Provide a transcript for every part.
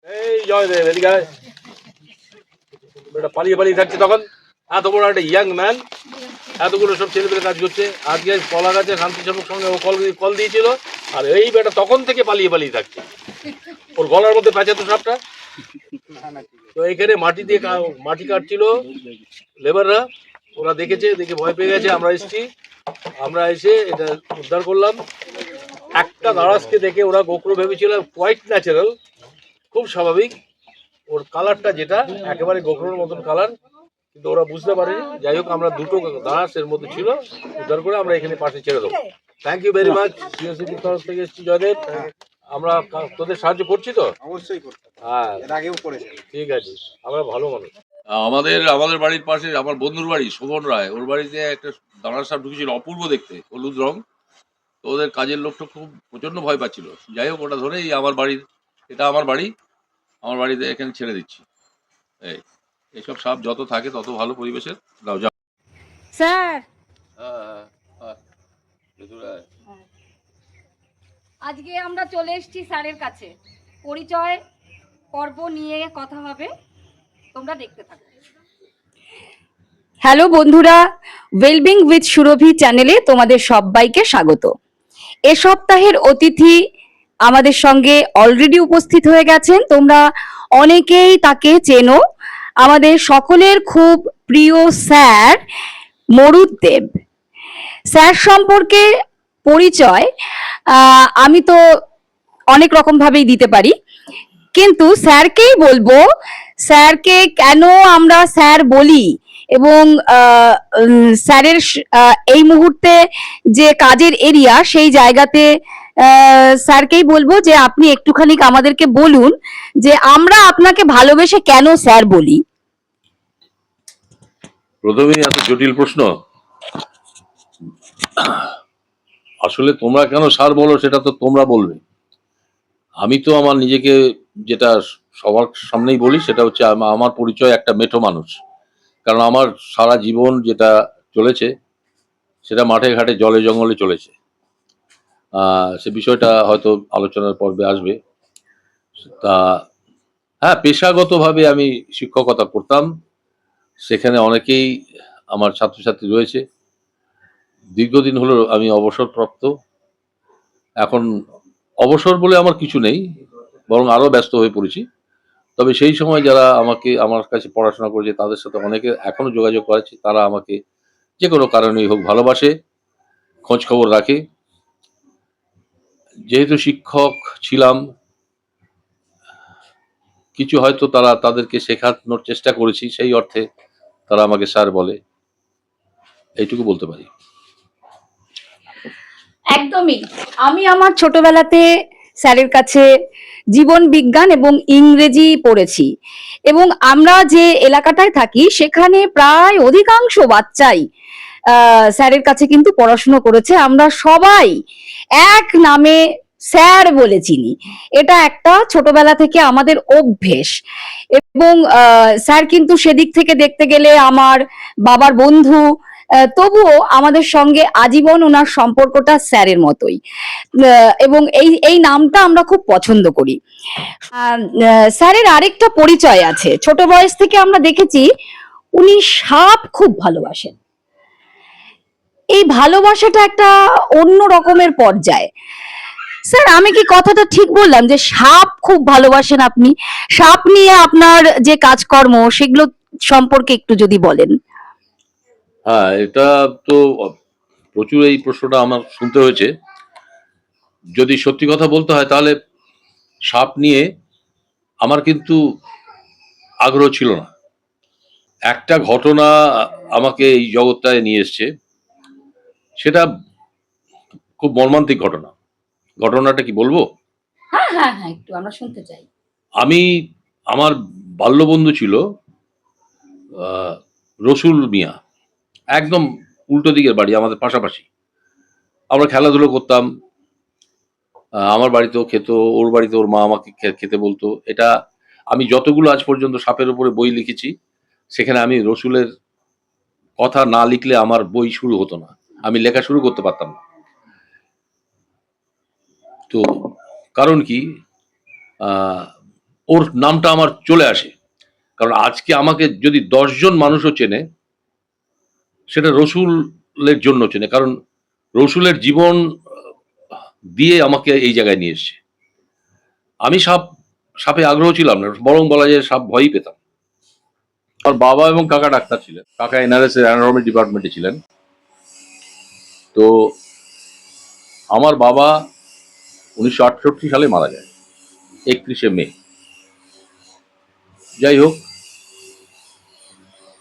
এই জয়দেব এদিকে আয়। বেটা পালিয়ে পালিয়ে থাকছে তখন, এত বড় একটা ইয়াং ম্যান, এতগুলো সব ছেলেপেলে কাজ করছে। আজকে কলা গাছে শান্তিস্বরূপ সঙ্গে ও কল দিয়েছিল, আর এই বেটা তখন থেকে পালিয়ে পালিয়ে থাকছে। ওর গলার মধ্যে প্যাঁচাতো সাপটা। তো এখানে মাটি কাটছিল লেবাররা, ওরা দেখেছে, দেখে ভয় পেয়ে গেছে। আমরা এসে এটা উদ্ধার করলাম। একটা দাঁড়াসকে দেখে ওরা গোকরো ভেবেছিল, কোয়াইট ন্যাচারাল, খুব স্বাভাবিক। ওর কালারটা যেটা একেবারে গোকরোর মতন কালার, কিন্তু ওরা বুঝতে পারেনি। যাই হোক, আমরা দুটো দাঁড়াস এর মধ্যে ছিল, উদ্ধার করে আমরা এখানে পাশে ছেড়ে দেবো। Thank you very much. সিওসিটির তরফ থেকে এসেছি জয়দেব, আমরা তোদের সাহায্য করছি তো অবশ্যই। হ্যাঁ, এর আগেও করেছি। ঠিক আছে, আমরা ভালো মানুষ। আমাদের বাড়ির পাশে আমার বন্ধুর বাড়ি শোভন রায়, ওর বাড়িতে একটা দাঁড়ার সাপ ঢুকেছিল, অপূর্ব দেখতে, হলুদ রং। তো ওদের কাজের লোকটা খুব প্রচন্ড ভয় পাচ্ছিল। যাই হোক, ওটা ধরে আমার বাড়িতে এখানে ছেড়ে দিচ্ছি। এইসব সাপ যত থাকে তত ভালো পরিবেশের। স্যার, আজকে আমরা চলে এসেছি স্যারের কাছে, পরিচয় পর্ব নিয়ে কথা হবে, তোমরা দেখতে থাকো। হ্যালো বন্ধুরা, ওয়েলবিং উইথ সুরভি চ্যানেলে তোমাদের সবাইকে স্বাগত। এ সপ্তাহের অতিথি আমাদের সঙ্গে অলরেডি উপস্থিত হয়ে গেছেন, তোমরা অনেকেই তাকে চেনো। আমাদের সকলের খুব প্রিয় স্যার মরুত দেব। স্যার সম্পর্কে পরিচয় আমি তো অনেক রকম ভাবেই দিতে পারি, কিন্তু স্যারকেই বলবো। স্যারকে কেন আমরা স্যার বলি এবং স্যারের এই মুহূর্তে যে কাজের এরিয়া, সেই জায়গাতে স্যারকেই বলবো যে আপনি একটুখানি আমাদেরকে বলুন যে আমরা আপনাকে ভালোবেসে কেন স্যার বলি। প্রথমেই এত জটিল প্রশ্ন। আসলে তোমরা কেন স্যার বলো সেটা তো তোমরা বলবে। আমি তো আমার নিজেকে যেটা সবার সামনেই বলি, সেটা হচ্ছে আমার পরিচয় একটা মেঠো মানুষ। কারণ আমার সারা জীবন যেটা চলেছে সেটা মাঠে ঘাটে জলে জঙ্গলে চলেছে। সে বিষয়টা হয়তো আলোচনার পর্বে আসবে। তা হ্যাঁ, পেশাগতভাবে আমি শিক্ষকতা করতাম, সেখানে অনেকেই আমার ছাত্রছাত্রী রয়েছে। দীর্ঘদিন হলো আমি অবসরপ্রাপ্ত। এখন অবসর বলে আমার কিছু নেই, বরং আরো ব্যস্ত হয়ে পড়েছি। তবে সেই সময় যারা আমার কাছে পড়াশোনা করেছে তাদের সাথে অনেকে এখনো যোগাযোগ করেছে। তারা আমাকে যে কোনো কারণেই হোক ভালোবাসে, খোঁজ খবর রাখে। যেহেতু শিক্ষক ছিলাম, কিছু হয়তো তাদেরকে শেখানোর চেষ্টা করেছি, সেই অর্থে তারা আমাকে স্যার বলে, এইটুকু বলতে পারি। একদমই। আমি আমার ছোটবেলাতে স্যারের কাছে জীবন বিজ্ঞান এবং ইংরেজি পড়েছি, এবং আমরা যে এলাকাটায় থাকি সেখানে প্রায় অধিকাংশ বাচ্চাই স্যারের কাছে কিন্তু পড়াশুনো করেছে। আমরা সবাই এক নামে স্যার বলে চিনি, এটা একটা ছোটবেলা থেকে আমাদের অভ্যেস। এবং স্যার কিন্তু সেদিক থেকে দেখতে গেলে আমার বাবার বন্ধু, তবুও আমাদের সঙ্গে আজীবন ওনার সম্পর্কটা স্যারের মতোই। এবং এই নামটা আমরা খুব পছন্দ করি। স্যারের আরেকটা পরিচয় আছে, ছোট বয়স থেকে আমরা দেখেছি উনি সাপ খুব ভালোবাসেন। এই ভালোবাসাটা একটা অন্য রকমের পর্যায়ে। স্যার, আমি কি কথাটা ঠিক বললাম যে সাপ খুব ভালোবাসেন আপনি? সাপ নিয়ে আপনার যে কাজকর্ম সেগুলো সম্পর্কে একটু যদি বলেন। হ্যাঁ, এটা তো প্রচুর, এই প্রশ্নটা আমার শুনতে হয়েছে। যদি সত্যি কথা বলতে হয় তাহলে সাপ নিয়ে আমার কিন্তু আগ্রহ ছিল না। একটা ঘটনা আমাকে এই জগৎটায় নিয়ে এসছে, সেটা খুব মর্মান্তিক ঘটনা। ঘটনাটা কি বলবো? হ্যাঁ হ্যাঁ হ্যাঁ, একটু আমরা শুনতে চাই। আমার বাল্যবন্ধু ছিল রসুল মিয়া, একদম উল্টো দিকের বাড়ি, আমাদের পাশাপাশি। আমরা খেলাধুলো করতাম, আমার বাড়িতেও খেত, ওর বাড়িতে ওর মা আমাকে খেতে বলতো। এটা আমি যতগুলো আজ পর্যন্ত সাপের উপরে বই লিখেছি, সেখানে আমি রসুলের কথা না লিখলে আমার বই শুরু হতো না, আমি লেখা শুরু করতে পারতাম না। তো কারণ কি, ওর নামটা আমার চলে আসে। কারণ আজকে আমাকে যদি 10 জন মানুষও চেনে, সেটা রসুলের জন্য চেনে, কারণ রসুলের জীবন দিয়ে আমাকে এই জায়গায় নিয়ে এসছে। আমি সাপে আগ্রহ ছিলাম না, বরং বলা যায় সাপ ভয়ই পেতাম। আমার বাবা এবং কাকা ডাক্তার ছিলেন। কাকা এনআরএস এর অ্যানাটমি ডিপার্টমেন্টে ছিলেন। তো আমার বাবা 1968 সালে মারা যায়, 31শে মে। যাই হোক,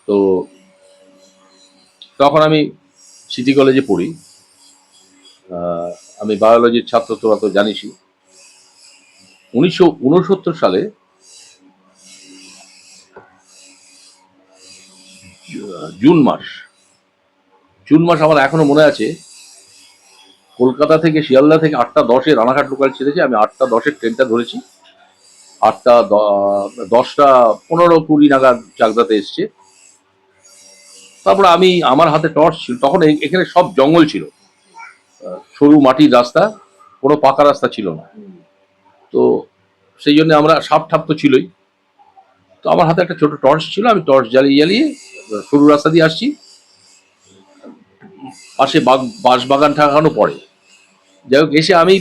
তো তখন আমি সিটি কলেজে পড়ি। আমি বায়োলজির ছাত্র, তোরা তো জানিসই। 1969 সালে জুন মাস আমার এখনো মনে আছে। কলকাতা থেকে, শিয়ালদা থেকে 8টা 10-এ রানাঘাট লোকাল ছেড়েছে। আমি 8টা 10-এর ট্রেনটা ধরেছি। 8টা 10, 15, 20 নাগাদ চাকদাতে এসছে। তারপরে আমার হাতে টর্চ ছিল। তখন এখানে সব জঙ্গল ছিল, সরু মাটির রাস্তা, কোনো পাকা রাস্তা ছিল না। তো সেই জন্য আমরা সাপ ঠাপ তো ছিলই। তো আমার হাতে একটা ছোট টর্চ ছিল। আমি টর্চ জ্বালিয়ে সরু রাস্তা দিয়ে আসছি। পাশে বাঁশ বাগান ঠাকানো পড়ে। যাই হোক, এসে আমি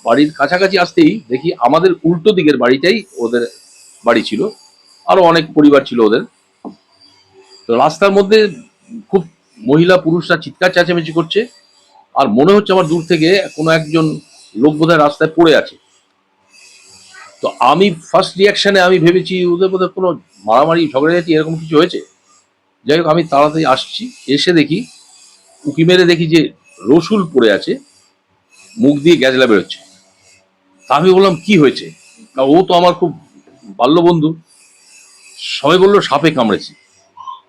বাড়ির কাছাকাছি আসতেই দেখি আমাদের উল্টো দিকের বাড়িটাই ওদের বাড়ি ছিল। আরো অনেক পরিবার ছিল ওদের। তো রাস্তার মধ্যে খুব মহিলা পুরুষরা চিৎকার চেঁচামেচি করছে। আর মনে হচ্ছে আমার দূর থেকে কোনো একজন লোক বোধহয় রাস্তায় পড়ে আছে। তো আমি ফার্স্ট রিয়াকশনে আমি ভেবেছি ওদের বোধহয় কোনো মারামারি ঝগড়াঝাটি এরকম কিছু হয়েছে। যাই হোক, আমি তাড়াতাড়ি আসছি। এসে দেখি, উঁকি মেরে দেখি যে রসুল পড়ে আছে, মুখ দিয়ে গ্যাজলা বেরোচ্ছে। তা আমি বললাম কি হয়েছে? ও তো আমার খুব বাল্য বন্ধু। সবাই বললো সাপে কামড়েছে।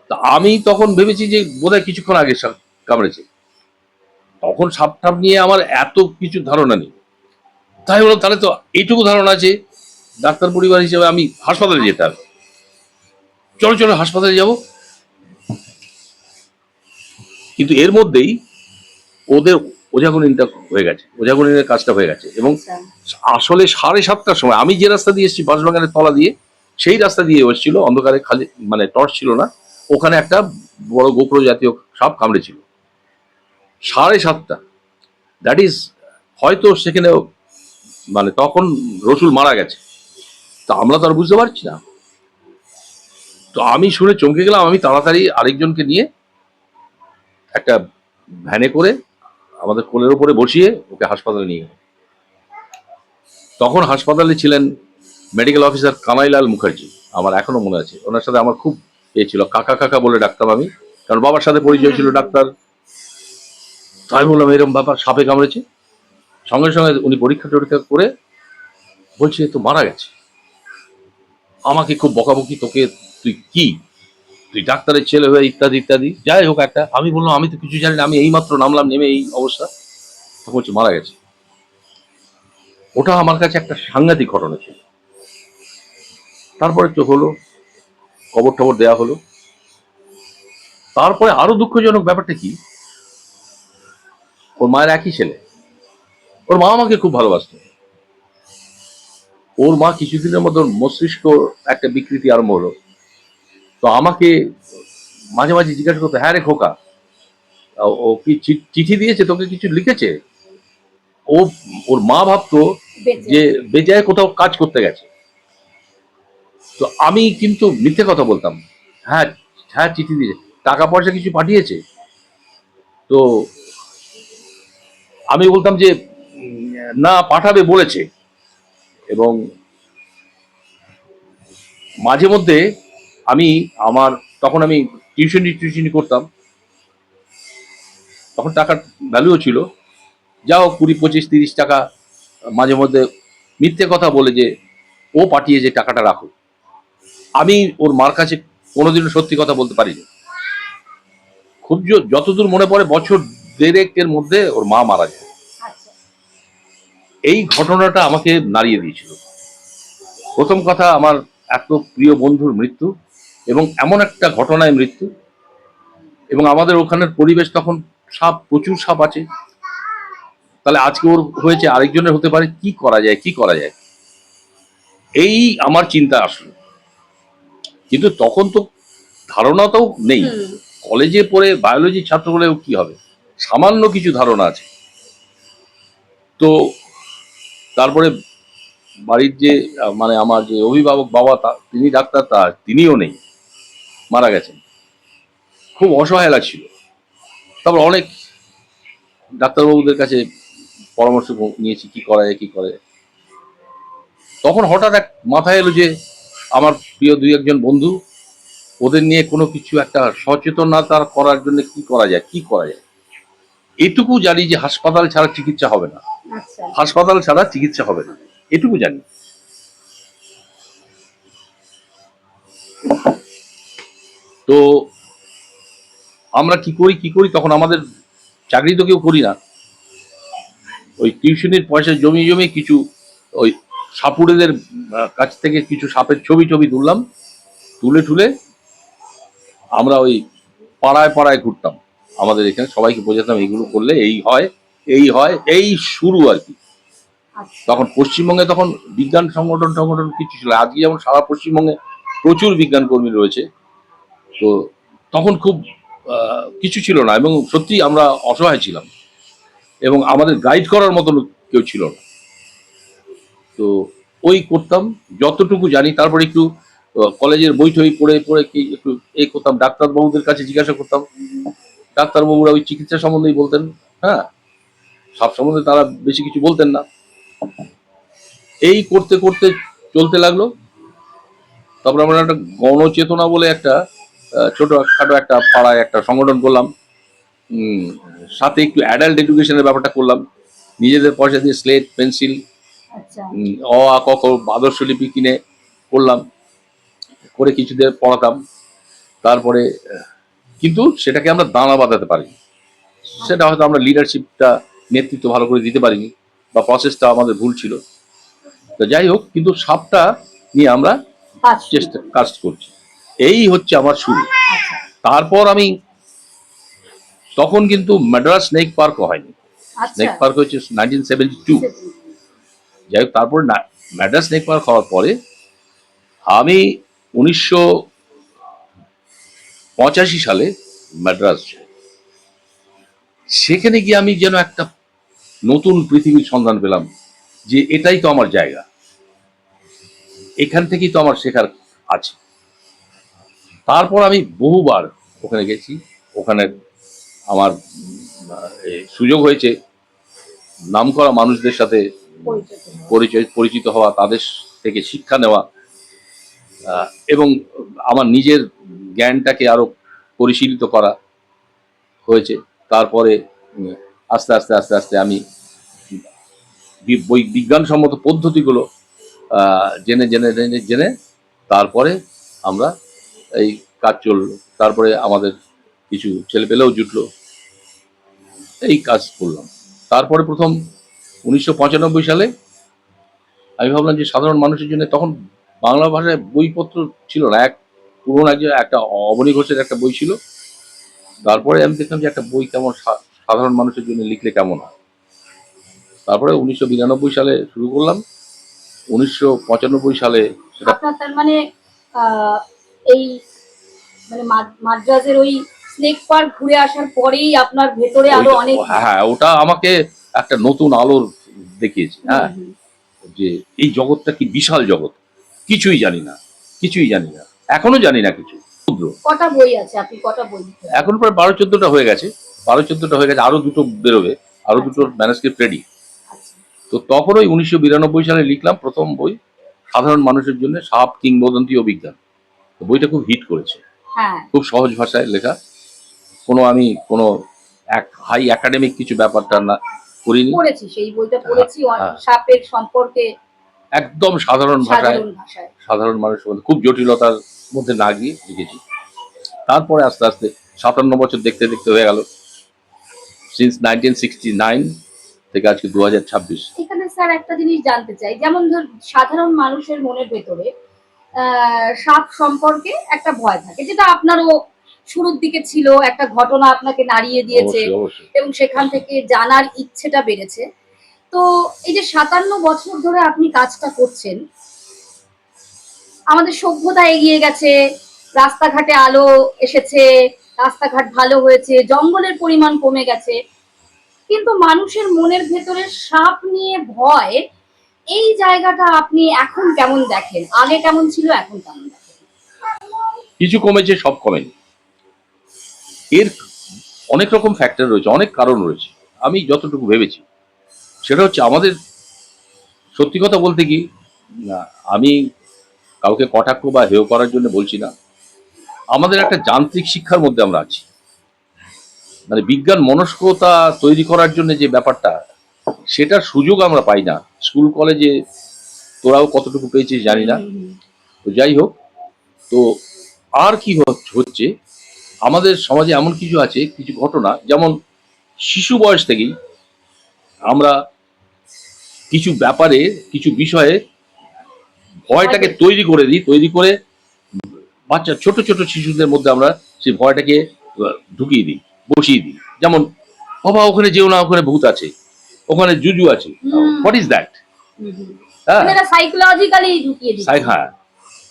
তা আমি তখন ভেবেছি যে বোধহয় কিছুক্ষণ আগে সাপ কামড়েছে। তখন সাপ টাপ নিয়ে আমার এত কিছু ধারণা নেই। তাই বললাম তাহলে তো এইটুকু ধারণা আছে, ডাক্তার পরিবার হিসেবে আমি হাসপাতালে যেতে হবে। চলো চলো হাসপাতালে যাব। কিন্তু এর মধ্যেই ওদের ওঝাগুনিনটা হয়ে গেছে, ওঝাগুনিনের কাজটা হয়ে গেছে। এবং আসলে 7:30টার সময় আমি যে রাস্তা দিয়ে এসেছি, বাঁশবাগানের তলা দিয়ে, সেই রাস্তা দিয়ে এসেছিল, অন্ধকারে, খালি মানে টর্চ ছিল না। ওখানে একটা বড় গোকড় জাতীয় সাপ কামড়েছিল। 7:30, দ্যাট ইজ, হয়তো সেখানে মানে তখন রসুল মারা গেছে। তা আমরা তো আর বুঝতে পারছি না। তো আমি শুনে চমকে গেলাম। আমি তাড়াতাড়ি আরেকজনকে নিয়ে একটা ভ্যানে করে আমাদের কোলের ওপরে বসিয়ে ওকে হাসপাতালে নিয়ে গেল। তখন হাসপাতালে ছিলেন মেডিকেল অফিসার কানাইলাল মুখার্জি। আমার এখনো মনে আছে। ওনার সাথে আমার খুব ছিল, কাকা কাকা বলে ডাকতাম আমি, কারণ বাবার সাথে পরিচয় ছিল ডাক্তার। তাই বললাম এরকম ব্যাপার, সাপে কামড়েছে। সঙ্গে সঙ্গে উনি পরীক্ষা টরীক্ষা করে বলছে তো মারা গেছে। আমাকে খুব বকাবকি, তোকে তুই ডাক্তারের ছেলে হয়ে ইত্যাদি ইত্যাদি। যাই হোক, একটা আমি বললাম আমি তো কিছু জানি না, আমি এইমাত্র নামলাম, নেমে এই অবস্থা। তখন বলছে মারা গেছে। ওটা আমার কাছে একটা সাংঘাতিক ঘটনা ছিল। তারপরে তো হলো, কবর টবর দেয়া হলো। তারপরে আরো দুঃখজনক ব্যাপারটা কি, ওর মায়ের একই ছেলে। ওর মা আমাকে খুব ভালোবাসত। ওর মা কিছুদিনের মধ্যে মস্তিষ্ক একটা বিকৃতি আরম্ভ হলো। তো আমাকে মাঝে মাঝে জিজ্ঞাসা করতো, হ্যাঁ রে খোকা, ও কি চিঠি দিয়েছে, তোকে কিছু লিখেছে? ওর মা ভাবতো যে বেজায় কোথাও কাজ করতে গেছে। তো আমি কিন্তু মিথ্যে কথা বলতাম। হ্যাঁ হ্যাঁ, চিঠি দিয়েছে, টাকা পয়সা কিছু পাঠিয়েছে। তো আমি বলতাম যে না, পাঠাবে বলেছে। এবং মাঝে মধ্যে তখন আমি টিউশনি করতাম। তখন টাকার ভ্যালুও ছিল। যাও 20, 25, 30 টাকা মাঝে মধ্যে মিথ্যে কথা বলে যে ও পাঠিয়ে যে টাকাটা রাখো। আমি ওর মার কাছে কোনোদিনও সত্যি কথা বলতে পারিনি। খুব যতদূর মনে পড়ে, বছর 1.5-এর মধ্যে ওর মা মারা যায়। এই ঘটনাটা আমাকে নাড়িয়ে দিয়েছিল। প্রথম কথা, আমার এত প্রিয় বন্ধুর মৃত্যু, এবং এমন একটা ঘটনায় মৃত্যু। এবং আমাদের ওখানের পরিবেশ তখন প্রচুর সাপ আছে। তাহলে আজকে ওর হয়েছে, আরেকজনের হতে পারে, কি করা যায়। এই আমার চিন্তা আসলো, কিন্তু তখন তো ধারণাটাও নেই। কলেজে পড়ে বায়োলজি ছাত্র হলেও কি হবে, সামান্য কিছু ধারণা আছে। তো তারপরে বাড়ির যে মানে আমার যে অভিভাবক বাবা, তিনি ডাক্তার, তিনিও নেই, মারা গেছেন। খুব অসহায় লাগছিল। তারপর অনেক ডাক্তারবাবুদের কাছে পরামর্শ নিয়েছি কি করা যায় কি করে। তখন হঠাৎ এক মাথায় এলো যে আমার প্রিয় দুই একজন বন্ধু, ওদের নিয়ে কোনো কিছু একটা সচেতনতা করার জন্য কি করা যায়। এটুকু জানি যে হাসপাতাল ছাড়া চিকিৎসা হবে না, হাসপাতাল ছাড়া চিকিৎসা হবে না, এটুকু জানি। তো আমরা কি করি তখন আমাদের চাকরি তো কেউ করি না, ওই টিউশনির পয়সা জমিয়ে কিছু ওই সাপুড়েদের কাছ থেকে কিছু সাপের ছবি তুললাম, তুলে আমরা ওই পাড়ায় ঘুরতাম। আমাদের এখানে সবাইকে বোঝাতাম এইগুলো করলে এই হয় এই শুরু আর কি। তখন পশ্চিমবঙ্গে তখন বিজ্ঞান সংগঠন কিছু ছিল, আজকে যেমন সারা পশ্চিমবঙ্গে প্রচুর বিজ্ঞান কর্মী রয়েছে। তো তখন খুব কিছু ছিল না, এবং সত্যি আমরা অসহায় ছিলাম, এবং আমাদের গাইড করার মতন কেউ ছিল না। তো ওই করতাম যতটুকু জানি। তারপরে একটু কলেজের বই টই পড়ে একটু করতাম, ডাক্তারবাবুদের কাছে জিজ্ঞাসা করতাম। ডাক্তারবাবুরা ওই চিকিৎসা সম্বন্ধেই বলতেন, হ্যাঁ, সব সম্বন্ধে তারা বেশি কিছু বলতেন না। এই করতে চলতে লাগলো। তারপরে আমরা একটা গণচেতনা বলে একটা ছোটখাটো একটা পাড়ায় একটা সংগঠন করলাম। সাথে একটু অ্যাডাল্ট এডুকেশনের ব্যাপারটা করলাম, নিজেদের পয়সা দিয়ে স্লেট পেন্সিল অ আ ক খ আদর্শলিপি কিনে করলাম, করে কিছুদের পড়াতাম। তারপরে কিন্তু সেটাকে আমরা দানা বাঁধাতে পারিনি, সেটা হয়তো আমরা লিডারশিপটা নেতৃত্ব ভালো করে দিতে পারিনি, বা প্রসেসটা আমাদের ভুল ছিল। তো যাই হোক, কিন্তু সাপটা নিয়ে আমরা কাজ করছি, এই হচ্ছে আমার শুরু। তারপর আমি তখন কিন্তু মাদ্রাস স্নেক পার্কও হয়নি, স্নেক পার্ক হচ্ছে 1972। যাই হোক, তারপর মাদ্রাস স্নেক পার্ক হওয়ার পরে আমি 1985 সালে মাদ্রাস, সেখানে গিয়ে আমি যেন একটা নতুন পৃথিবীর সন্ধান পেলাম, যে এটাই তো আমার জায়গা, এখান থেকেই তো আমার শেখার আছে। তারপর আমি বহুবার ওখানে গেছি, ওখানে আমার সুযোগ হয়েছে নামকরা মানুষদের সাথে পরিচিত হওয়া, তাদের থেকে শিক্ষা নেওয়া, এবং আমার নিজের জ্ঞানটাকে আরো পরিশীলিত করা হয়েছে। তারপরে আস্তে আস্তে আমি বিজ্ঞানসম্মত পদ্ধতিগুলো জেনে তারপরে আমরা এই কাজ চললো। তারপরে আমাদের কিছু ছেলেপেলেও জুটলো, এই কাজ করলাম। তারপরে প্রথম 1995 সালে আমি ভাবলাম যে সাধারণ মানুষের জন্য, তখন বাংলা ভাষায় বইপত্র ছিল না, পুরোনো একটা অবনী ঘোষের একটা বই ছিল। তারপরে আমি দেখলাম যে একটা বই কেমন সাধারণ মানুষের জন্য লিখলে কেমন হয়। তারপরে 1992 সালে শুরু করলাম, 1995 সালে আপনার তার মানে এই মানে মাদ্রাজের ওই স্নেক পার্ক ঘুরে আসার পরেই আপনার ভেতরে আরো অনেক, হ্যাঁ, ওটা আমাকে একটা নতুন আলোর দেখিয়েছে। হ্যাঁ, যে এই জগৎটা কি বিশাল জগৎ, কিছুই জানি না, এখনো জানি না কিছু। কটা বই আছে, আপনি কটা বই? এখন প্রায় 12-14টা হয়ে গেছে, আরো দুটো বেরোবে, আরো দুটো ম্যানুস্ক্রিপ্ট রেডি। তো তখন ওই 1992 সালে লিখলাম প্রথম বই, সাধারণ মানুষের জন্য সাপ, কিংবদন্তি ও বিজ্ঞান। বইটা খুব হিট করেছে, খুব সহজ ভাষায় লেখা, আমি কোনো হাই একাডেমিক কিছু ব্যাপারটা না করিনি। পড়েছি সেই বইটা, পড়েছি, সাপের সম্পর্কে একদম সাধারণ ভাষায়, সাধারণ মানুষের মধ্যে, খুব জটিলতার মধ্যে না গিয়ে লিখেছি। তারপরে আস্তে আস্তে 57 বছর দেখতে হয়ে গেল, সিন্স 1969 থেকে আজকে 2026। এখানে স্যার একটা জিনিস জানতে চাই, যেমন ধর সাধারণ মানুষের মনের ভেতরে সাপ সম্পর্কে একটা ভয় থাকে, যেটা আপনারও শুরুর দিকে ছিল, একটা ঘটনা আপনাকে নাড়িয়ে দিয়েছে এবং সেখান থেকে জানার ইচ্ছেটা বেড়েছে। তো এই যে 57 বছর ধরে আপনি কাজটা করছেন, আমাদের সভ্যতা এগিয়ে গেছে, রাস্তাঘাটে আলো এসেছে, রাস্তাঘাট ভালো হয়েছে, জঙ্গলের পরিমাণ কমে গেছে, কিন্তু মানুষের মনের ভেতরে সাপ নিয়ে ভয়, এই জায়গাটা আপনি এখন কেমন দেখেন? আগে কেমন ছিল, এখন কেমন দেখেন? কিছু কমেছে, সব কমেনি। এর অনেক রকম ফ্যাক্টর রয়েছে, অনেক কারণ রয়েছে। আমি যতটুকু ভেবেছি সেটা হচ্ছে, আমাদের সত্যি কথা বলতে কি, না, আমি কাউকে কটাক্ষ বা হেয় করার জন্য বলছি না, আমাদের একটা যান্ত্রিক শিক্ষার মধ্যে আমরা আছি। মানে বিজ্ঞান মনস্কতা তৈরি করার জন্য যে ব্যাপারটা, সেটার সুযোগ আমরা পাই না স্কুল কলেজে। তোরাও কতটুকু পেয়েছিস জানি না, তো যাই হোক। তো আর কি হচ্ছে, আমাদের সমাজে এমন কিছু আছে, কিছু ঘটনা, যেমন শিশু বয়স থেকেই আমরা কিছু ব্যাপারে, কিছু বিষয়ে ভয়টাকে তৈরি করে দিই, তৈরি করে বাচ্চা ছোট ছোট শিশুদের মধ্যে আমরা সেই ভয়টাকে ঢুকিয়ে দিই, বসিয়ে দিই। যেমন, বাবা ওখানে যেও না, ওখানে ভূত আছে, ওখানে জুজু আছে। What is that? হ্যাঁ, এটা সাইকোলজিক্যালি ঢুকিয়ে দিচ্ছে। হ্যাঁ,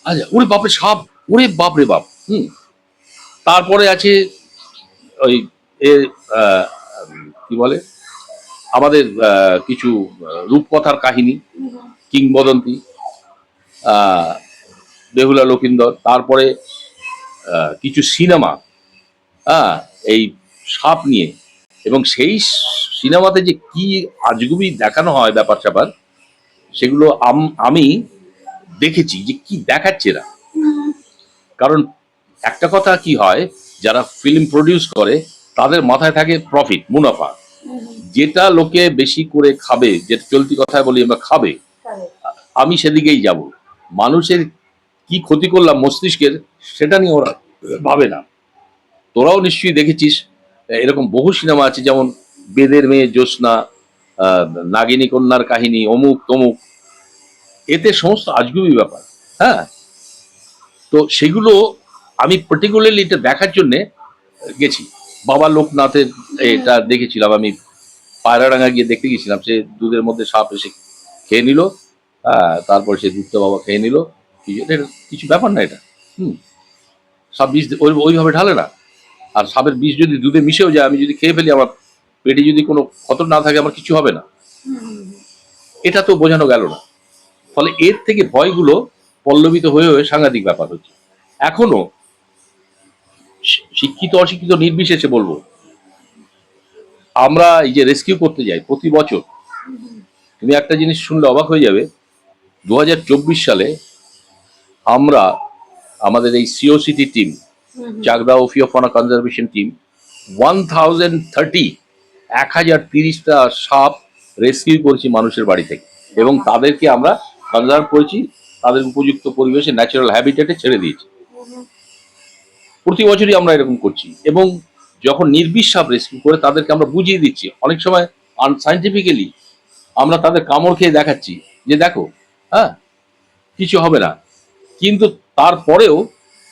আচ্ছা, ওরে বাপরে সাপ, ওরে বাপরে বাপ। তারপরে আছে ওই এ কি বলে, আমাদের কিছু রূপকথার কাহিনী, কিংবদন্তি, বেহুলা লকিন্দর, তারপরে কিছু সিনেমা, হ্যাঁ, এই সাপ নিয়ে। এবং সেই সিনেমাতে যে কি আজগুবি দেখানো হয় ব্যাপার স্যাপার, সেগুলো আমি দেখেছি যে কি দেখাচ্ছে এরা। কারণ একটা কথা কি হয়, যারা ফিল্ম প্রডিউস করে তাদের মাথায় থাকে প্রফিট, মুনাফা। যেটা লোকে বেশি করে খাবে, যেটা চলতি কথায় বলি আমরা, খাবে, আমি সেদিকেই যাব। মানুষের কি ক্ষতি করলাম মস্তিষ্কের, সেটা নিয়ে ওরা ভাবে না। তোরাও নিশ্চয়ই দেখেছিস, এরকম বহু সিনেমা আছে, যেমন বেদের মেয়ে জ্যোৎস্না, নাগিনী কন্যার কাহিনী, অমুক তমুক, এতে সমস্ত আজগুবি ব্যাপার। হ্যাঁ, তো সেগুলো আমি পার্টিকুলারলি এটা দেখার জন্যে গেছি। বাবা লোকনাথের এটা দেখেছিলাম আমি, পায়রাডাঙ্গা গিয়ে দেখতে গেছিলাম। সে দুধের মধ্যে সাপ এসে খেয়ে নিল, তারপর সে দুধটা বাবা খেয়ে নিল। কিছু ব্যাপার না এটা। সাপ বিষ ওইভাবে ঢালে না। আর সাপের বিষ যদি দুধে মিশেও যায়, আমি যদি খেয়ে ফেলি, আমার পেটে যদি কোনো ক্ষত না থাকে, আমার কিছু হবে না। এটা তো বোঝানো গেল না। ফলে এর থেকে ভয়গুলো পল্লবিত হয়ে হয়ে সাংঘাতিক ব্যাপার হচ্ছে। এখনো শিক্ষিত অশিক্ষিত নির্বিশেষে বলবো, আমরা এই যে রেস্কিউ করতে যাই প্রতি বছর, তুমি একটা জিনিস শুনলে অবাক হয়ে যাবে। 2024 সালে আমরা, আমাদের এই সিওসিটি টিম, চাকদা ওফিওফানা কনজারভেশন টিম, 1030টা সাপ রেস্কিউ করেছি মানুষের বাড়ি থেকে, এবং তাদেরকে আমরা কনজার্ভ করেছি, তাদের উপযুক্ত পরিবেশে, ন্যাচারাল হ্যাবিটেটে ছেড়ে দিয়েছি। প্রতি বছরই আমরা এরকম করছি। এবং যখন নির্বিষ সাপ রেস্কিউ করে, তাদেরকে আমরা বুঝিয়ে দিচ্ছি, অনেক সময় আনসাইন্টিফিক্যালি আমরা তাদের কামড় খেয়ে দেখাচ্ছি যে দেখো, হ্যাঁ, কিছু হবে না। কিন্তু তারপরেও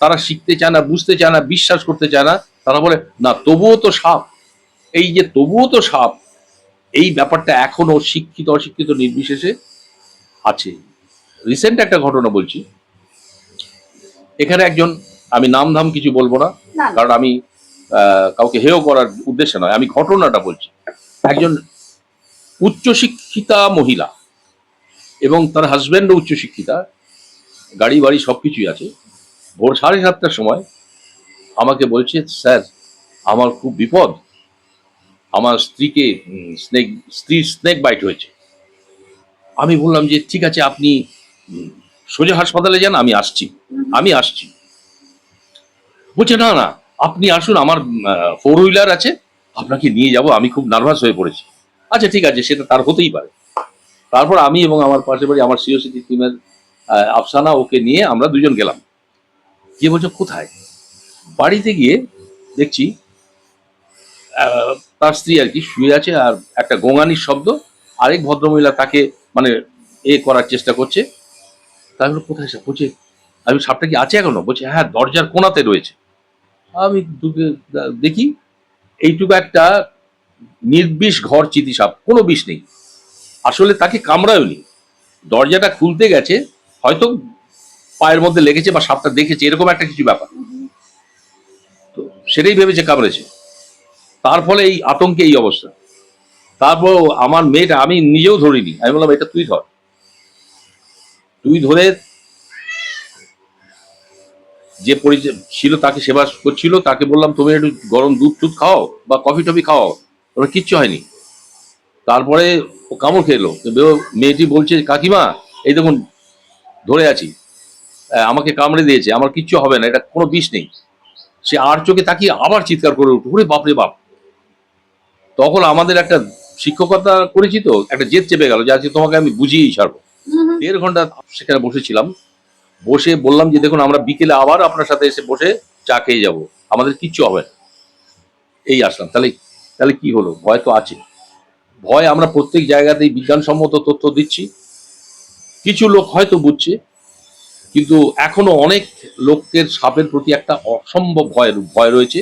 তারা শিখতে চায় না, বুঝতে চায় না, বিশ্বাস করতে চায় না। তারা বলে, না তবুও তো সাপ। এই যে তবুও তো সাপ, এই ব্যাপারটা এখনো শিক্ষিত অশিক্ষিত নির্বিশেষে আছে। রিসেন্ট একটা ঘটনা বলছি। এখানে একজন, আমি নাম ধাম কিছু বলবো না, কারণ আমি কাউকে হেয় করার উদ্দেশ্যে নয়, আমি ঘটনাটা বলছি। একজন উচ্চশিক্ষিতা মহিলা এবং তার হাজব্যান্ডও উচ্চশিক্ষিতা, গাড়ি বাড়ি সবকিছুই আছে। ভোর 7:30টার সময় আমাকে বলছে, স্যার আমার খুব বিপদ, আমার স্ত্রীকে স্নেক বাইট হয়েছে। আমি বললাম যে ঠিক আছে, আপনি সোজা হাসপাতালে যান, আমি আসছি। বলছে, না না, আপনি আসুন, আমার 4 হুইলার আছে, আপনাকে নিয়ে যাব, আমি খুব নার্ভাস হয়ে পড়েছি। আচ্ছা ঠিক আছে, সেটা তার হতেই পারে। তারপর আমি এবং আমার পাশে বাড়ি আমার সিওসিটি টিমের আফসানা, ওকে নিয়ে আমরা দুজন গেলাম। গিয়ে বলছে কোথায়? বাড়িতে গিয়ে দেখছি তার স্ত্রী আর কি শুয়ে আছে, আর একটা গোঙানির শব্দ, আরেক ভদ্রমহিলা তাকে মানে করার চেষ্টা করছে। তাই বলে, কোথায় সাপ? বলছে, আমি সাপটা কি আছে এখনো? বলছে, হ্যাঁ, দরজার কোণাতে রয়েছে। আমি দেখি এইটুকু একটা নির্বিষ ঘর চিতি সাপ, কোনো বিষ নেই, আসলে তাকে কামড়ায়নি। দরজাটা খুলতে গেছে, হয়তো পায়ের মধ্যে লেগেছে বা সাপটা দেখেছে, এরকম একটা কিছু ব্যাপার। তো সেটাই ভেবেছে কামড়েছে, তার ফলে এই আতঙ্কে এই অবস্থা। তারপর আমার মেয়েটা, আমি নিজেও ধরিনি, আমি বললাম এটা তুই ধর, তুই ধরে যে পরিচয় ছিল তাকে সেবা করছিল তাকে বললাম তুমি একটু গরম দুধ টুধ খাও বা কফি টফি খাও, ওরা কিচ্ছু হয়নি। তারপরে ও কামড় খেলো, মেয়েটি বলছে কাকিমা এই দেখুন ধরে আছি, আমাকে কামড়ে দিয়েছে, আমার কিচ্ছু হবে না, এটা কোনো বিষ নেই। সে আর চোখে তাকিয়ে আবার চিৎকার করে উঠে, ওরে বাপরে বাপ। তখন আমাদের একটা শিক্ষকতা করেছি তো, একটা জেদ চেপে গেল যে আজকে তোমাকে আমি বুঝিয়েই ছাড়বো। 1.5 ঘন্টা সেখানে বসেছিলাম, বসে বললাম যে দেখুন আমরা বিকেলে আবার আপনার সাথে এসে বসে চা খেয়ে যাবো, আমাদের কিচ্ছু হবে না। এই আসলাম। তাহলে তাহলে কি হলো? ভয় তো আছে। ভয় আমরা প্রত্যেক জায়গাতেই বিজ্ঞানসম্মত তথ্য দিচ্ছি, কিছু লোক হয়তো বুঝছে, কিন্তু এখনো অনেক লোকের সাপের প্রতি একটা অসম্ভব ভয় রয়েছে,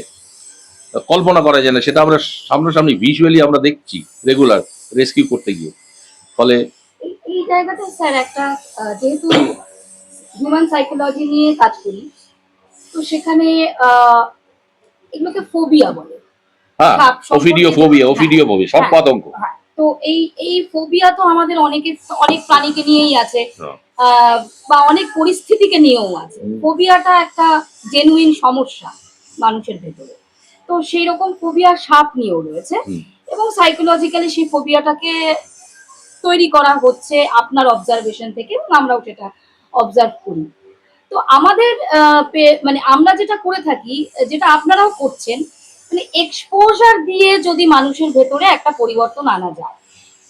কল্পনা করা যায় না। সেটা আমরা সামনাসামনি ভিজুয়ালি আমরা দেখছি রেগুলার রেস্কিউ করতে গিয়ে। ফলে এই জায়গাটা স্যার একটা যেহেতু হিউম্যান সাইকোলজি নিয়ে কাজ করি, তো সেখানে এগুলোকে ফোবিয়া বলে। হ্যাঁ, সাপ সম্পর্কে ওফিডিওফোবিয়া সব হ্যাঁ, আতঙ্ক। হ্যাঁ। তো এই ফোবিয়া তো আমাদের অনেক প্রাণীকে নিয়েই আছে, বা অনেক পরিস্থিতিকে নিয়েও আছে। ফোবিয়াটা একটা জেনুইন সমস্যা মানুষের ভেতরে। তো সেই রকম ফোবিয়া সাপ নিয়েও রয়েছে, এবং সাইকোলজিক্যালি সেই ফোবিয়াটাকে তৈরি করা হচ্ছে আপনার অবজারভেশন থেকে, এবং আমরাও সেটা অবজার্ভ করি। তো আমাদের মানে আমরা যেটা করে থাকি, যেটা আপনারাও করছেন, মানে এক্সপোজার দিয়ে যদি মানুষের ভেতরে একটা পরিবর্তন আনা যায়,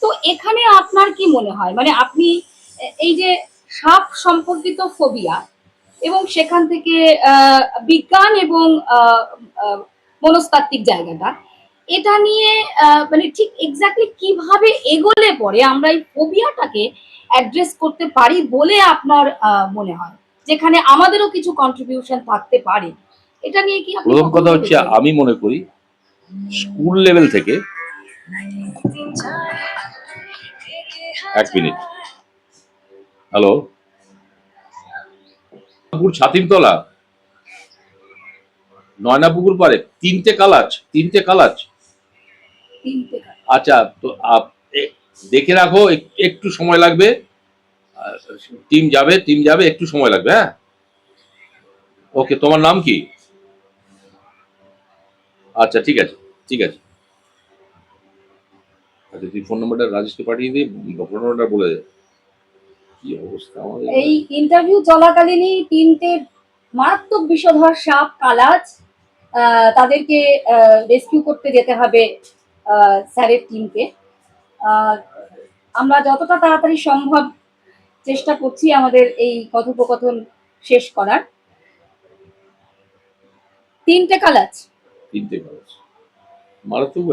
তো এখানে আপনার কি মনে হয়, মানে আপনি এই যে সাপ সম্পর্কিত ফোবিয়া এবং সেখান থেকে বিজ্ঞান এবং মনস্তাত্ত্বিক জায়গাটা, এটা নিয়ে মানে ঠিক এক্স্যাক্টলি কিভাবে এগোলে পরে আমরা এই ফোবিয়াটাকে অ্যাড্রেস করতে পারি বলে আপনার মনে হয়, যেখানে আমাদেরও কিছু কন্ট্রিবিউশন থাকতে পারে, এটা নিয়ে কি আপনি? প্রথম কথা হচ্ছে আমি মনে করি স্কুল লেভেল থেকে, 1 মিনিট, হ্যালো, ছাতিমতলা, নয়নাপুকুর পারে 3টে কালাচ। আচ্ছা, তো দেখে রাখো, একটু সময় লাগবে, টিম যাবে, একটু সময় লাগবে। হ্যাঁ, ওকে, তোমার নাম কি? আচ্ছা, ঠিক আছে। আচ্ছা, তুই ফোন নাম্বারটা রাজেশকে পাঠিয়ে দিয়ে ফোন নাম্বারটা বলে দে। কি অবস্থা আমাদের এই ইন্টারভিউ চলাকালীনই 3টে মারাত্মক বিষধর সাপ কালাজ, তাদেরকে রেস্কিউ করতে যেতে হবে স্যারের টিমকে। আমরা যতটা তাড়াতাড়ি সম্ভব চেষ্টা করছি আমাদের এই কথোপকথন শেষ করার। 3টে কালাজ, মারাত্মক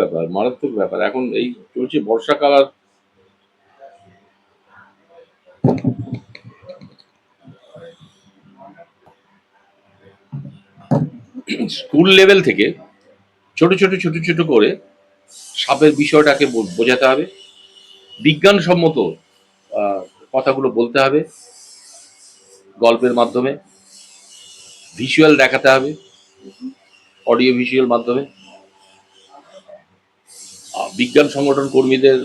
ব্যাপার। এখন এই চলছে বর্ষাকাল, আর স্কুল লেভেল থেকে ছোট ছোট করে সাপের বিষয়টাকে বোঝাতে হবে, বিজ্ঞানসম্মত কথাগুলো বলতে হবে, গল্পের মাধ্যমে ভিজুয়াল দেখাতে হবে, অডিও ভিজুয়াল মাধ্যমে। বিজ্ঞান সংগঠন কর্মীদের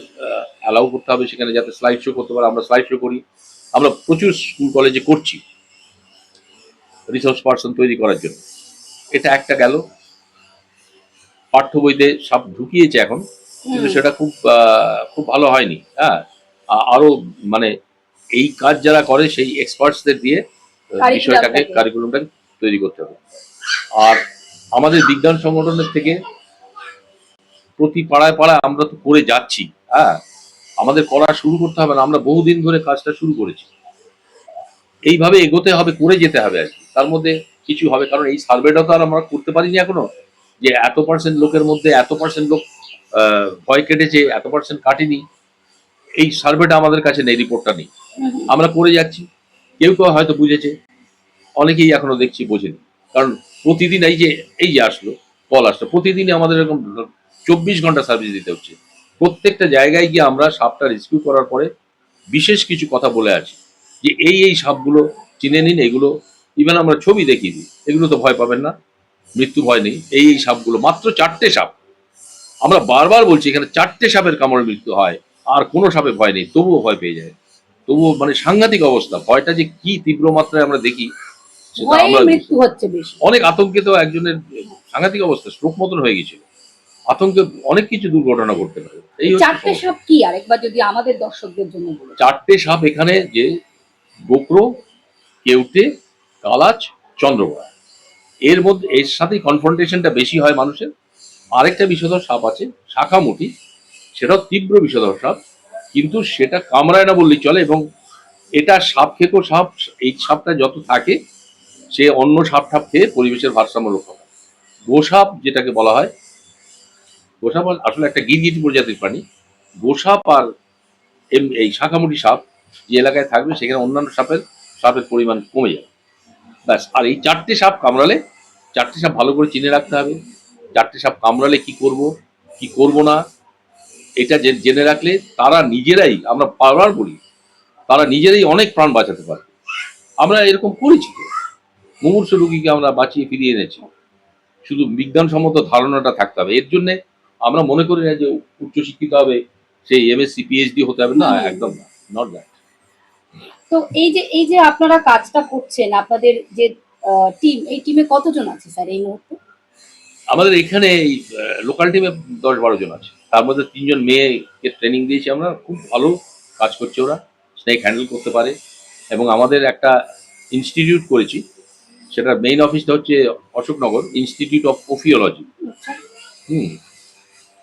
অ্যালাউ করতে হবে সেখানে, যাতে স্লাইড শো করতে পারে। আমরা স্লাইড শো করি, আমরা প্রচুর স্কুল কলেজে করছি রিসোর্স পার্সন তৈরি করার জন্য। এটা একটা গেল। পাঠ্য বইতে সাপ ঢুকিয়েছে এখন, কিন্তু সেটা খুব ভালো হয়নি। হ্যাঁ, আরো মানে এই কাজ যারা করে সেই এক্সপার্টসদের দিয়ে বিষয়টাকে, কারিকুলামটাকে তৈরি করতে হবে। আর আমাদের বিজ্ঞান সংগঠনের থেকে প্রতি পাড়ায় আমরা তো করে যাচ্ছি। হ্যাঁ, আমাদের করা শুরু করতে হবে না, আমরা বহুদিন ধরে কাজটা শুরু করেছি। এইভাবে এগোতে হবে, করে যেতে হবে আর কি। তার মধ্যে কিছু হবে, কারণ এই সার্ভেটা তো আর আমরা করতে পারিনি এখনো, যে এত পার্সেন্ট লোকের মধ্যে এত পার্সেন্ট লোক ভয় কেটেছে, এত পার্সেন্ট কাটেনি, এই সার্ভেটা আমাদের কাছে নেই, রিপোর্টটা নেই। আমরা করে যাচ্ছি, কেউ হয়তো বুঝেছে, অনেকেই এখনো দেখছি বোঝেনি। কারণ প্রতিদিন এই যে আসলো, কল আসলো, প্রতিদিনই আমাদের এরকম 24 ঘন্টা সার্ভিস দিতে হচ্ছে। প্রত্যেকটা জায়গায় গিয়ে আমরা সাপটা রেস্কিউ করার পরে বিশেষ কিছু কথা বলে আছি, যে এই সাপগুলো চিনে নিন এগুলো। ইভেন আমরা ছবি দেখিয়ে দিই, এগুলো তো ভয় পাবেন না, মৃত্যু ভয় নেই। এই সাপগুলো মাত্র 4টে সাপ, আমরা বারবার বলছি এখানে 4টে সাপের কামড়ে মৃত্যু হয়, আর কোনো সাপে ভয় নেই, তবুও ভয় পেয়ে যায়। তবুও মানে সাংঘাতিক অবস্থা, ভয়টা যে কি তীব্র মাত্রায় আমরা দেখি সেটা ভয়ে আমরা মৃত্যু হচ্ছে বেশি। অনেক আতঙ্কে তো একজনের সাংঘাতিক অবস্থা, স্ট্রোক মতন হয়ে গেছিল। আতঙ্কে অনেক কিছু দুর্ঘটনা ঘটতে পারে। এই হচ্ছে 4টে সমস্যা। সাপ কি আরেকবার যদি আমাদের দর্শকদের জন্য বলে। 4টে সাপ এখানে, যে গোকরো, কেউটে, কালাচ, চন্দ্রগড়া, এর মধ্যে এর সাথে কনফ্রন্টেশনটা বেশি হয় মানুষের। আরেকটা বিষধর সাপ আছে শাখামুটি, সেটাও তীব্র বিষধর সাপ, কিন্তু সেটা কামড়ায় না বললেই চলে। এবং এটা সাপ খেকো সাপ, এই সাপটা যত থাকে সে অন্য সাপ ঠাপ খেয়ে পরিবেশের ভারসাম্য রক্ষা করে। গোসাপ যেটাকে বলা হয়, গোসাপ আসলে একটা গিরগিটি প্রজাতির প্রাণী। গোসাপ আর এই শাখামুটি সাপ যে এলাকায় থাকবে সেখানে অন্যান্য সাপের পরিমাণ কমে যাবে, ব্যাস। আর এই 4টে সাপ কামড়ালে, 4টে সাপ ভালো করে চিনে রাখতে হবে। 4টে সাপ কামড়ালে কি করব কি করব না, এটা জেনে রাখলে তারা নিজেরাই, আমরা বারবার বলি, তারা নিজেরাই অনেক প্রাণ বাঁচাতে পারে। আমরা এরকম করেছি তো, মুমূর্ষু রোগীকে আমরা বাঁচিয়ে ফিরিয়ে এনেছি। শুধু বিজ্ঞানসম্মত ধারণাটা থাকতে হবে। এর জন্য আমরা মনে করি না যে উচ্চশিক্ষিত হবে, সেই এমএসসি পিএইচডি হতে হবে, না, একদম না, নট দ্যাট। তো এই যে আপনারা কাজটা করছেন, আপনাদের যে টিম, এই টিমে কতজন আছে স্যার এই মুহূর্তে? আমাদের এখানে এই লোকাল টিমে 10-12 জন আছে, তার মধ্যে 3জন মেয়েকে ট্রেনিং দিয়েছি আমরা, খুব ভালো কাজ করছে ওরা, স্নেক হ্যান্ডেল করতে পারে। এবং আমাদের একটা ইনস্টিটিউট করেছি, সেটার মেইন অফিসটা হচ্ছে অশোকনগর, ইনস্টিটিউট অফ ওফিওলজি। হুম।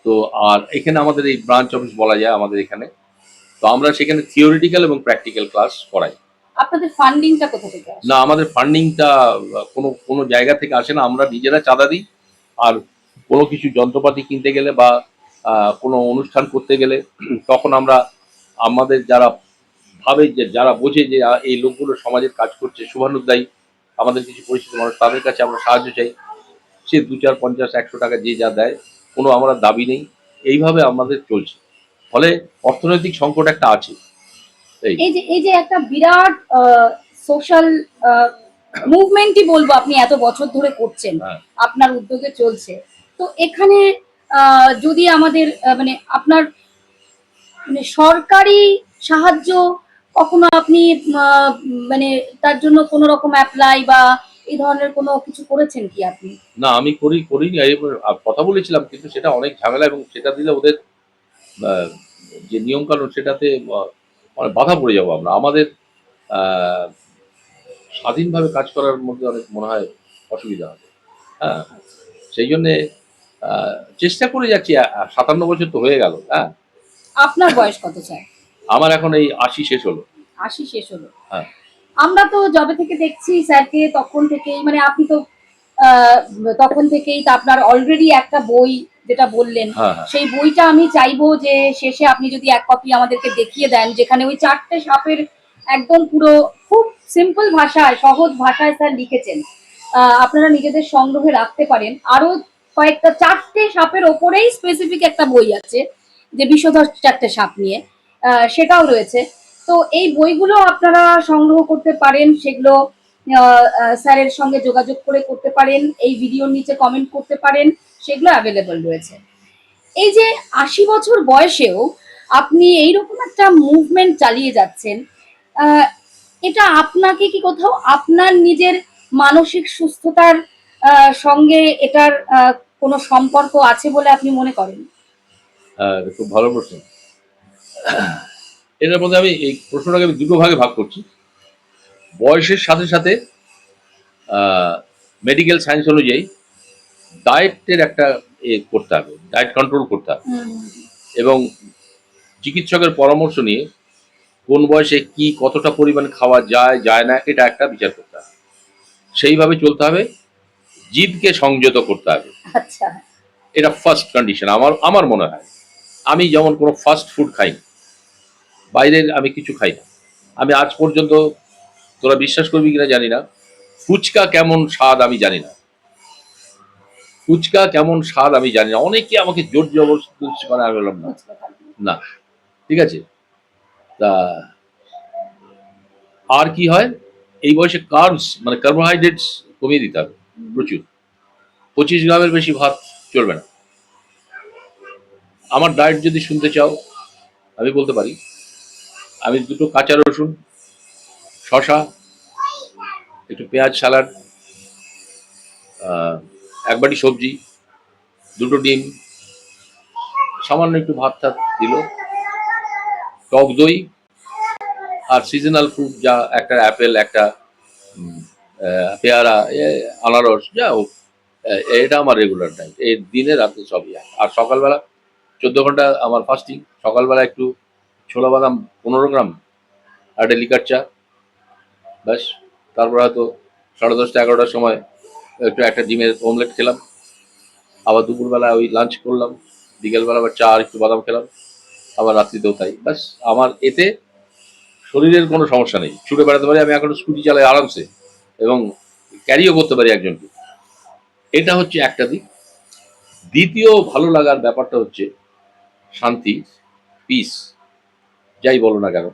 তো আর এখানে আমাদের এই ব্রাঞ্চ অফিস বলা যায় আমাদের এখানে। তো আমরা সেখানে থিওরিটিক্যাল এবং প্র্যাকটিক্যাল ক্লাস করাই। আপনাদের ফান্ডিংটা কোথা থেকে আসে? না, আমাদের ফান্ডিংটা কোনো কোনো জায়গা থেকে আসে না, আমরা নিজেরা চাঁদা দিই। আর কোনো কিছু যন্ত্রপাতি কিনতে গেলে বা কোনো অনুষ্ঠান করতে গেলে তখন আমরা আমাদের যারা ভাবে, যে যারা বোঝে যে এই লোকগুলো সমাজের কাজ করছে, শুভানুধ্যায়ী, আমাদের কিছু পরিচিত মানুষ, তাদের কাছে আমরা সাহায্য চাই। সে 2, 4, 50, 100 টাকা যে যা দেয়, কোনো আমরা দাবি নেই। এইভাবে আমাদের চলছে, ফলে অর্থনৈতিক সংকট একটা আছে। এই যে একটা বিরাট সোশ্যাল মুভমেন্টই বলবো, আপনি এত বছর ধরে করছেন, হ্যাঁ। আপনার উদ্যোগে চলছে। তো এখানে যদি আমাদের মানে আপনার মানে সরকারি সাহায্য কখনো আপনি মানে তার জন্য কোনো রকম অ্যাপ্লাই বা এই ধরনের কোনো কিছু করেছেন কি আপনি? না, আমি করিনি। কথা বলেছিলাম, কিন্তু সেটা অনেক ঝামেলা, এবং সেটা দিলে ওদের আহ, যে নিয়ম কানুন সেটাতে মানে বাধা পড়ে যাবো আমরা। আমাদের আহ, স্বাধীনভাবে কাজ করার মধ্যে অনেক মনে হয় অসুবিধা হবে। হ্যাঁ, সেই জন্যে চেষ্টা করে যাচ্ছি। 57 বছর তো হয়ে গেল। হ্যাঁ। আপনার বয়স কত স্যার? আমার এখন এই 80 শেষ হলো। 80 শেষ হলো। হ্যাঁ। আমরা তো যবে থেকে দেখছি স্যারকে, তখন থেকেই মানে আপনি তো আহ, তখন থেকেই তা আপনার অলরেডি একটা বই যেটা বললেন, হ্যাঁ, হ্যাঁ। সেই বইটা আমি চাইবো যে শেষে আপনি যদি এক কপি আমাদেরকে দেখিয়ে দেন, যেখানে ওই 4টে সাপের একদম পুরো খুব সিম্পল ভাষায়, সহজ ভাষায় স্যার লিখেছেন। আপনারা নিজেদের সংগ্রহে রাখতে পারেন। আরো কয়েকটা 4টে সাপের ওপরেই স্পেসিফিক একটা বই আছে, যে বিষধর 4টে সাপ নিয়ে, সেটাও রয়েছে। তো এই বইগুলো আপনারা সংগ্রহ করতে পারেন, সেগুলো স্যারের সঙ্গে যোগাযোগ করে করতে পারেন, এই ভিডিওর নিচে কমেন্ট করতে পারেন, সেগুলো অ্যাভেলেবল রয়েছে। এই যে 80 বছর বয়সেও আপনি এইরকম একটা মুভমেন্ট চালিয়ে যাচ্ছেন, এটা আপনাকে কি কোথাও আপনার নিজের মানসিক সুস্থতার সঙ্গে এটার কোনো সম্পর্ক আছে বলে আপনি মনে করেন? খুব ভালো প্রশ্ন। এটার মধ্যে আমি এই প্রশ্নটাকে আমি দুটো ভাগে ভাগ করছি। বয়সের সাথে সাথে মেডিকেল সায়েন্স অনুযায়ী ডায়েটের একটা করতে হবে, ডায়েট কন্ট্রোল করতে হবে, এবং চিকিৎসকের পরামর্শ নিয়ে কোন বয়সে কি কতটা পরিমাণ খাওয়া যায় যায় না, এটা একটা বিচার করতে হবে। সেইভাবে চলতে হবে, জিদকে সংযত করতে হবে। আচ্ছা। এটা ফার্স্ট কন্ডিশন আমার মনে হয়। আমি যেমন কোনো ফাস্ট ফুড খাই না, বাইরের আমি কিছু খাই না। আমি আজ পর্যন্ত, তোরা বিশ্বাস করবি কিনা জানি না, ফুচকা কেমন স্বাদ আমি জানি না। ফুচকা কেমন স্বাদ আমি জানি না। অনেকে আমাকে জোর জবরদস্তি করে, আমি বললাম না, না, ঠিক আছে। তা আর কি হয়, এই বয়সে কার্বস মানে কার্বোহাইড্রেটস কমিয়ে দিতে হবে প্রচুর। 25 গ্রামের বেশি ভাত চলবে না। আমার ডায়েট যদি শুনতে চাও আমি বলতে পারি, আমি 2টো কাঁচা রসুন, শশা, একটু পেঁয়াজ স্যালাড, 1 বাটি সবজি, 2টো ডিম, সামান্য একটু ভাত টাত দিল, টক দই, আর সিজনাল ফ্রুট যা একটা অ্যাপেল, একটা পেয়ারা, আনারস, যা হোক, এটা আমার রেগুলার ডায়েট। এই দিনে রাতে সবই হয়। আর সকালবেলা 14 ঘন্টা আমার ফাস্টিং। সকালবেলা একটু ছোলা বাদাম 15 গ্রাম আর একটা লিকার চা, ব্যাস। তারপর হয়তো 10:30 11টার সময় একটু একটা ডিমের অমলেট খেলাম, আবার দুপুরবেলা ওই লাঞ্চ করলাম, বিকেলবেলা আবার চা আর একটু বাদাম খেলাম, আবার রাত্রিতেও তাই। ব্যাস, আমার এতে শরীরের কোনো সমস্যা নেই, ছুটে বেড়াতে পারি। আমি এখন স্কুটি চালাই আরামসে এবং ক্যারিও করতে পারি একজনকে। এটা হচ্ছে একটা দিক। দ্বিতীয় ভালো লাগার ব্যাপারটা হচ্ছে শান্তি, পিস, যাই বলো না কেন।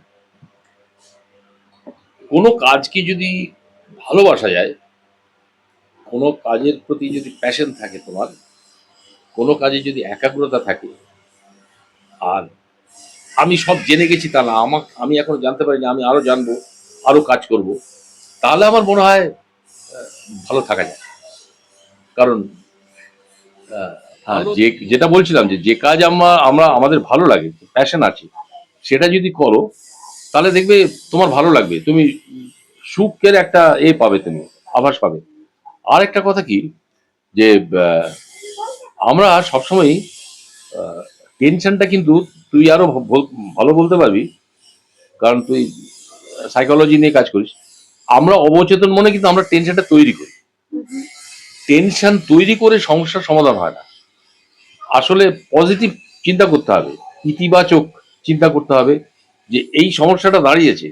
কোনো কাজকে যদি ভালোবাসা যায়, কোনো কাজের প্রতি যদি প্যাশন থাকে তোমার, কোনো কাজে যদি একাগ্রতা থাকে, আর আমি সব জেনে গেছি তা না, আমি এখনো জানতে পারিনি, আমি আরো জানবো, আরো কাজ করব, তাহলে আমার মনে হয় ভালো থাকা যায়। কারণ হ্যাঁ, যেটা বলছিলাম যে কাজ আমরা আমাদের ভালো লাগে, প্যাশন আছে, সেটা যদি করো তাহলে দেখবে তোমার ভালো লাগবে, তুমি সুখের একটা পাবে, তুমি আভাস পাবে। আর একটা কথা কি, যে আমরা সবসময় টেনশনটা কিন্তু তুই আরো ভালো বলতে পারবি, কারণ তুই সাইকোলজি নিয়ে কাজ করিস। আমরা অবচেতন মনে কিন্তু আমরা টেনশনটা তৈরি করি। টেনশন তৈরি করে সমস্যার সমাধান হয় না। আসলে পজিটিভ চিন্তা করতে হবে, ইতিবাচক চিন্তা করতে হবে, যে এই সমস্যাটা দাঁড়িয়েছে,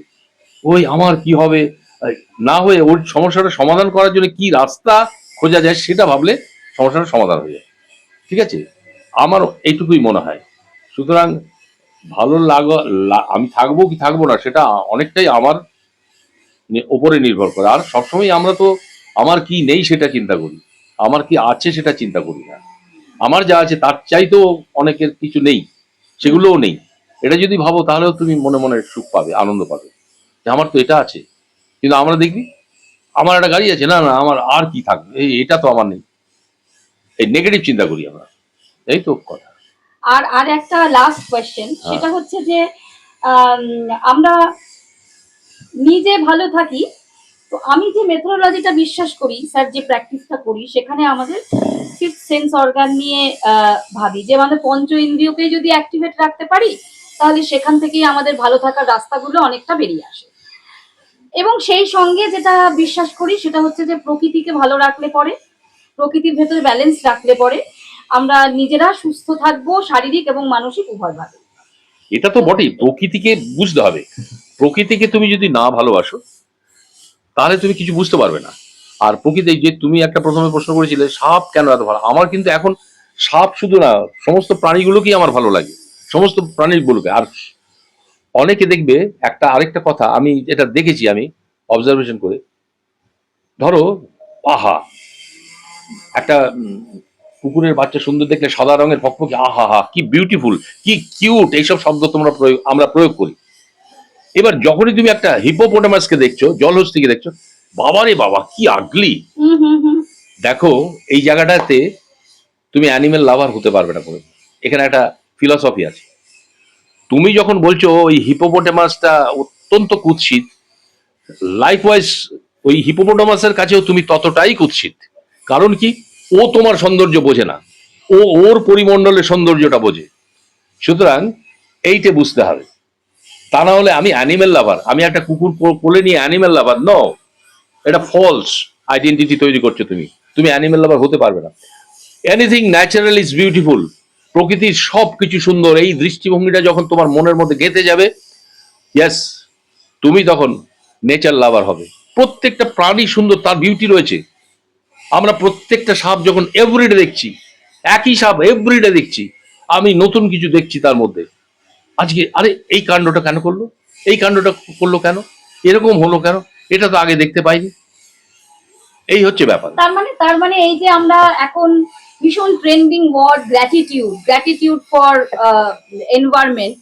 ওই আমার কি হবে, না হয়ে ওর সমস্যাটা সমাধান করার জন্য কি রাস্তা খোঁজা যায় সেটা ভাবলে সমস্যাটা সমাধান হয়ে যায়। ঠিক আছে, আমার এইটুকুই মনে হয়। সুতরাং ভালো আমি থাকবো কি থাকবো না সেটা অনেকটাই আমার ওপরে নির্ভর করে। আর সবসময় আমরা তো আমার কি নেই সেটা চিন্তা করি, আমার কি আছে সেটা চিন্তা করি না। আমার যা আছে তার চাইতেও অনেকের কিছু নেই, সেগুলোও নেই। এটা যদি ভাবো তাহলেও তুমি মনে মনে সুখ পাবে, আনন্দ পাবে, যে আমার তো এটা আছে। কিন্তু আমরা দেখবি আমার একটা গাড়ি আছে, না না আমার আর কি থাকবে, এটা তো আমার নেই, এই নেগেটিভ চিন্তা করি আমরা। এই তো কথা। আর একটা লাস্ট কোয়েশ্চেন, সেটা হচ্ছে যে আমরা নিজে ভালো থাকি, তো আমি যে মেথোডোলজিটা বিশ্বাস করি, স্যার যে প্র্যাকটিসটা করি, সেখানে আমাদের ফিফথ সেন্স অর্গান নিয়ে ভাবি যে আমাদের পঞ্চ ইন্দ্রিয়কে যদি অ্যাক্টিভেট রাখতে পারি, তাহলে সেখান থেকেই আমাদের ভালো থাকার রাস্তাগুলো অনেকটা বেরিয়ে আসে। এবং সেই সঙ্গে যেটা বিশ্বাস করি সেটা হচ্ছে যে প্রকৃতিকে ভালো রাখলে পরে, প্রকৃতির ভেতরে ব্যালেন্স রাখলে পরে আমরা নিজেরা সুস্থ থাকবো, শারীরিক এবং মানসিক উভয়ভাবে। এটা তো বটেই, প্রকৃতিকে বুঝতে হবে। প্রকৃতিকে তুমি যদি না ভালোবাসো তাহলে তুমি কিছু বুঝতে পারবে না। আর প্রকৃতি, যে তুমি একটা প্রথমে প্রশ্ন করেছিলে সাপ কেন এত ভালো, আমার কিন্তু এখন সাপ শুধু না, সমস্ত প্রাণীগুলোকেই আমার ভালো লাগে, সমস্ত প্রাণীগুলোকে। আর অনেকে দেখবে আরেকটা কথা আমি এটা দেখেছি, আমি অবজারভেশন করে, ধরো আহা একটা কুকুরের বাচ্চা সুন্দর দেখলে, সাদা রঙের ফকফকে, আহা হা কি বিউটিফুল, কি কিউট, এইসব শব্দ আমরা প্রয়োগ করি। এবার যখনই তুমি একটা হিপোপোটামাসকে দেখছো, জলহস্তিকে দেখছো, বাবারে বাবা কি আগলি, দেখো এই জায়গাটাতে তুমি অ্যানিমেল লাভার হতে পারবে না কোনো। এখানে একটা ফিলসফি আছে। তুমি যখন বলছো ওই হিপোপোটামাসটা অত্যন্ত কুৎসিত, লাইফওয়াইজ ওই হিপোপোটামাসের কাছেও তুমি ততটাই কুৎসিত। কারণ কি, ও তোমার সৌন্দর্য বোঝে না, ওর পরিমণ্ডলের সৌন্দর্যটা বোঝে। সুতরাং এইটা বুঝতে হবে। তা না হলে আমি অ্যানিমেল লাভার, আমি একটা কুকুর কোলে নিয়ে অ্যানিমেল লাভার, নো, এটা ফলস আইডেন্টিটি তৈরি করছো তুমি। তুমি অ্যানিমেল লাভার হতে পারবে না। এনিথিং ন্যাচারাল ইজ বিউটিফুল, প্রকৃতির সব কিছু সুন্দর। এই দৃষ্টিভঙ্গিটা যখন তোমার মনের মধ্যে গেঁথে যাবে, ইয়েস, তুমি তখন নেচার লাভার হবে। প্রত্যেকটা প্রাণী সুন্দর, তার বিউটি রয়েছে। আমরা প্রত্যেকটা সাপ যখন এভরিডে দেখছি, একই সাপ এভরিডে দেখছি, আমি নতুন কিছু দেখছি তার মধ্যে। আজকে আরে এই কাণ্ডটা কেন করলো, এই কাণ্ডটা করলো কেন, এরকম হলো কেন, এটা তো আগে দেখতে পাইনি। এই হচ্ছে ব্যাপার। তার মানে এই যে আমরা এখন ভীষণ trending word gratitude for environment,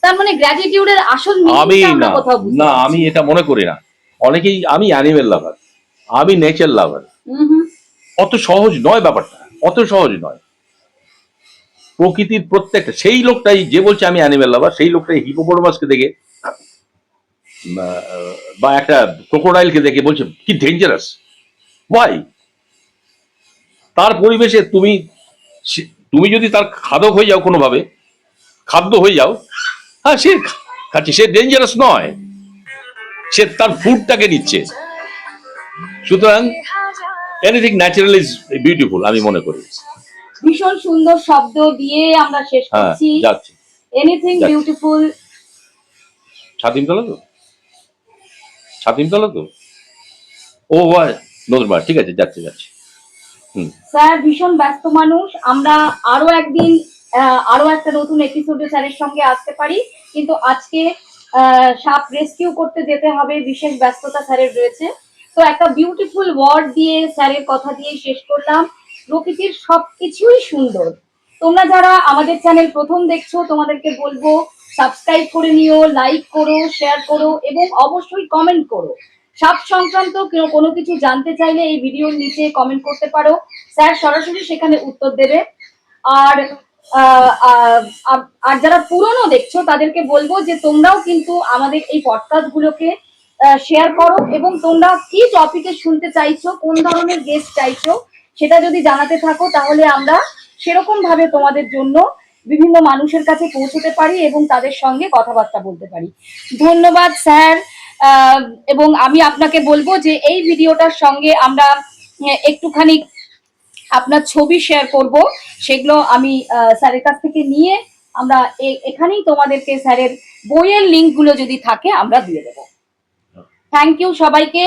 তার মানে গ্র্যাটিটিউডের আসল আমি মিনিংটা আমরা না কোথাও বুঝতে না পারছি আমি এটা মনে করি না। অনেকেই আমি অ্যানিমেল লাভার, আমি নেচার লাভার, হুম। অত সহজ নয় ব্যাপারটা, অত সহজ নয়। প্রকৃতির প্রত্যেকটা, সেই লোকটাই যে বলছে আমি অ্যানিমেল লাভার, সেই লোকটাই হিপোপোটামাসকে দেখে বা একটা ক্রোকোডাইলকে দেখে বলছে কি ডেঞ্জারাস। ওয়াই? তার পরিবেশে তুমি যদি তার খাদক হয়ে যাও, কোনোভাবে খাদ্য হয়ে যাও, হ্যাঁ সে খাচ্ছে, সে ডেঞ্জারাস নয়, সে তার ফুডটাকে নিচ্ছে। সুতরাং এনিথিং ন্যাচারাল ইজ বিউটিফুল, আমি মনে করি। ভীষণ সুন্দর শব্দ দিয়ে আমরা শেষ হ্যাঁ, করছি। যাচ্ছে এনিথিং যাচ্ছে। বিউটিফুল। ছাতিমতলা তো, ছাতিমতলা তো, ও নতুন বার, ঠিক আছে, যাচ্ছে যাচ্ছে। স্যার ভীষণ ব্যস্ত মানুষ, আমরা আরো একদিন আরো একটা নতুন এপিসোডে স্যারের সঙ্গে আসতে পারি, কিন্তু আজকে সাপ রেস্কিউ করতে যেতে হবে, বিশেষ ব্যস্ততা স্যারের রয়েছে। তো একটা বিউটিফুল ওয়ার্ড দিয়ে স্যারের কথা দিয়ে শেষ করলাম, প্রকৃতির সবকিছুই সুন্দর। তোমরা যারা আমাদের চ্যানেল প্রথম দেখছো, তোমাদেরকে বলবো সাবস্ক্রাইব করে নিও, লাইক করো, শেয়ার করো এবং অবশ্যই কমেন্ট করো। সাপ সংক্রান্ত কোনো কিছু জানতে চাইলে এই ভিডিওর নিচে কমেন্ট করতে পারো, স্যার সরাসরি সেখানে উত্তর দেবে। আর আর যারা পুরনো দেখছো তাদেরকে বলবো যে তোমরাও কিন্তু আমাদের এই পডকাস্ট গুলোকে শেয়ার করো, এবং তোমরা কি টপিকে শুনতে চাইছো, কোন ধরনের গেস্ট চাইছো, সেটা যদি জানাতে থাকো তাহলে আমরা সেরকম ভাবে তোমাদের জন্য বিভিন্ন মানুষের কাছে পৌঁছতে পারি এবং তাদের সঙ্গে কথাবার্তা বলতে পারি। ধন্যবাদ স্যার। এবং আমি আপনাকে বলবো যে এই ভিডিওটার সঙ্গে আমরা একটুখানি আপনার ছবি শেয়ার করব, সেগুলো আমি স্যারের কাছ থেকে নিয়ে আমরা এখানেই তোমাদেরকে স্যারের বইয়ের লিঙ্কগুলো যদি থাকে আমরা দিয়ে দেবো। থ্যাংক ইউ সবাইকে,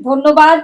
ধন্যবাদ।